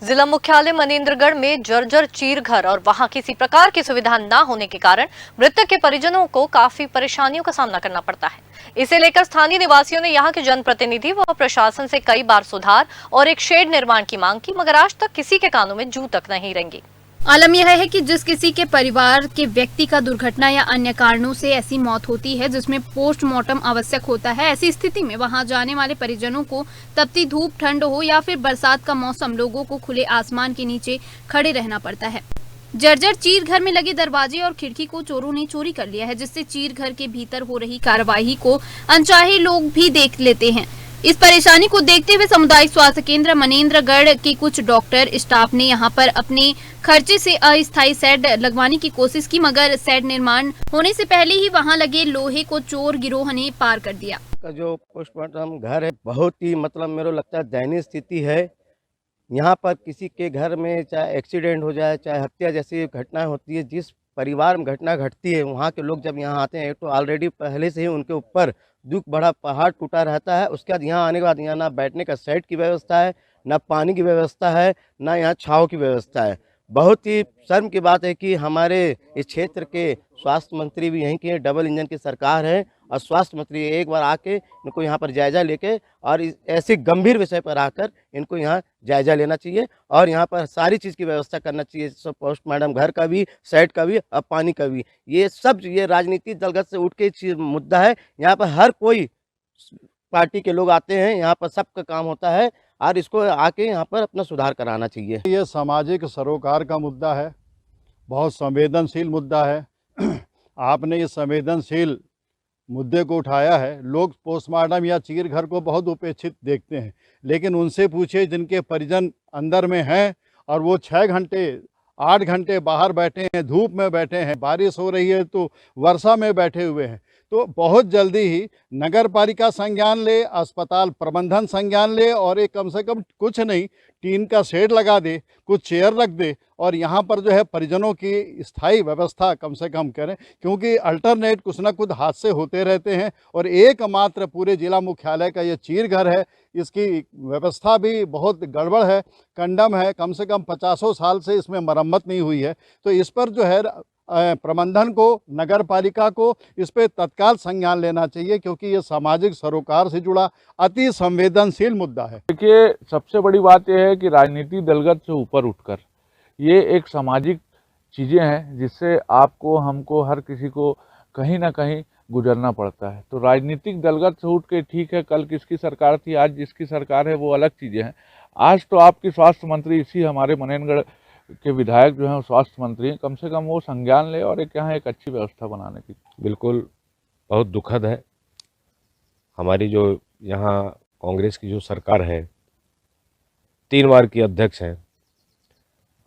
जिला मुख्यालय मनेंद्रगढ़ में जर्जर चीरघर और वहां किसी प्रकार की सुविधा न होने के कारण मृतक के परिजनों को काफी परेशानियों का सामना करना पड़ता है। इसे लेकर स्थानीय निवासियों ने यहां के जनप्रतिनिधि व प्रशासन से कई बार सुधार और एक शेड निर्माण की मांग की, मगर आज तक किसी के कानों में जू तक नहीं रेंगी। आलम यह है कि जिस किसी के परिवार के व्यक्ति का दुर्घटना या अन्य कारणों से ऐसी मौत होती है जिसमें पोस्टमार्टम आवश्यक होता है, ऐसी स्थिति में वहां जाने वाले परिजनों को तपती धूप, ठंड हो या फिर बरसात का मौसम, लोगों को खुले आसमान के नीचे खड़े रहना पड़ता है। जर्जर चीर घर में लगे दरवाजे और खिड़की को चोरों ने चोरी कर लिया है, जिससे चीर घर के भीतर हो रही कार्यवाही को अनचाहे लोग भी देख लेते हैं। इस परेशानी को देखते हुए सामुदायिक स्वास्थ्य केंद्र मनेंद्रगढ़ के कुछ डॉक्टर स्टाफ ने यहां पर अपने खर्चे से अस्थायी शेड लगवाने की कोशिश की, मगर शेड निर्माण होने से पहले ही वहां लगे लोहे को चोर गिरोह ने पार कर दिया। जो पोस्टमार्टम घर है बहुत ही मेरे को लगता है दयनीय स्थिति है। यहाँ पर किसी के घर में चाहे एक्सीडेंट हो जाए, चाहे हत्या जैसी घटनाएं होती है, जिस परिवार में घटना घटती है, वहाँ के लोग जब यहाँ आते हैं तो ऑलरेडी पहले से ही उनके ऊपर दुख बड़ा पहाड़ टूटा रहता है। उसके बाद यहाँ आने के बाद यहाँ ना बैठने का सेट की व्यवस्था है, ना पानी की व्यवस्था है, ना यहाँ छाँव की व्यवस्था है। बहुत ही शर्म की बात है कि हमारे इस क्षेत्र के स्वास्थ्य मंत्री भी यहीं के डबल इंजन की सरकार है, और स्वास्थ्य मंत्री एक बार आके इनको यहाँ पर जायजा लेके और ऐसे गंभीर विषय पर आकर इनको यहाँ जायजा लेना चाहिए और यहाँ पर सारी चीज़ की व्यवस्था करना चाहिए, सब पोस्टमार्टम घर का भी, सेट का भी और पानी का भी। ये राजनीति दलगत से उठ के मुद्दा है। यहाँ पर हर कोई पार्टी के लोग आते हैं, यहाँ पर सबका काम होता है और इसको आके यहाँ पर अपना सुधार कराना चाहिए। ये सामाजिक सरोकार का मुद्दा है, बहुत संवेदनशील मुद्दा है। आपने ये संवेदनशील मुद्दे को उठाया है। लोग पोस्टमार्टम या चीर घर को बहुत उपेक्षित देखते हैं, लेकिन उनसे पूछे जिनके परिजन अंदर में हैं और वो 6 घंटे 8 घंटे बाहर बैठे हैं, धूप में बैठे हैं, बारिश हो रही है तो वर्षा में बैठे हुए हैं। तो बहुत जल्दी ही नगर पालिका संज्ञान ले, अस्पताल प्रबंधन संज्ञान ले और एक कम से कम कुछ नहीं टीन का शेड लगा दे, कुछ चेयर रख दे और यहाँ पर जो है परिजनों की स्थायी व्यवस्था कम से कम करें, क्योंकि अल्टरनेट कुछ ना कुछ हादसे होते रहते हैं। और एकमात्र पूरे जिला मुख्यालय का ये चीर घर है, इसकी व्यवस्था भी बहुत गड़बड़ है, कंडम है, कम से कम 50 साल से इसमें मरम्मत नहीं हुई है। तो इस पर जो है प्रबंधन को, नगर पालिका को इस पे तत्काल संज्ञान लेना चाहिए, क्योंकि ये सामाजिक सरोकार से जुड़ा अति संवेदनशील मुद्दा है। देखिए, सबसे बड़ी बात यह है कि राजनीति दलगत से ऊपर उठकर ये एक सामाजिक चीज़ें हैं जिससे आपको, हमको, हर किसी को कहीं ना कहीं गुजरना पड़ता है। तो राजनीतिक दलगत से उठ के ठीक है, कल किसकी सरकार थी, आज जिसकी सरकार है वो अलग चीज़ें हैं। आज तो आपकी स्वास्थ्य मंत्री, इसी हमारे मनेंद्रगढ़ के विधायक जो हैं स्वास्थ्य मंत्री हैं, कम से कम वो संज्ञान ले और यहाँ एक अच्छी व्यवस्था बनाने की। बिल्कुल बहुत दुखद है। हमारी जो यहाँ कांग्रेस की जो सरकार है, 3 बार की अध्यक्ष हैं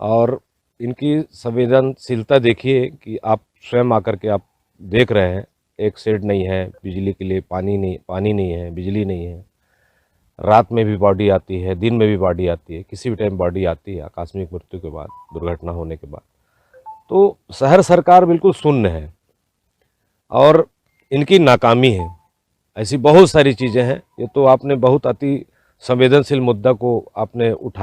और इनकी संवेदनशीलता देखिए कि आप स्वयं आकर के आप देख रहे हैं, एक शेड नहीं है, बिजली के लिए पानी नहीं है, बिजली नहीं है। रात में भी बॉडी आती है, दिन में भी बॉडी आती है, किसी भी टाइम बॉडी आती है आकस्मिक मृत्यु के बाद, दुर्घटना होने के बाद। तो शहर सरकार बिल्कुल शून्य है और इनकी नाकामी है। ऐसी बहुत सारी चीज़ें हैं। ये तो आपने बहुत अति संवेदनशील मुद्दा को आपने उठाया।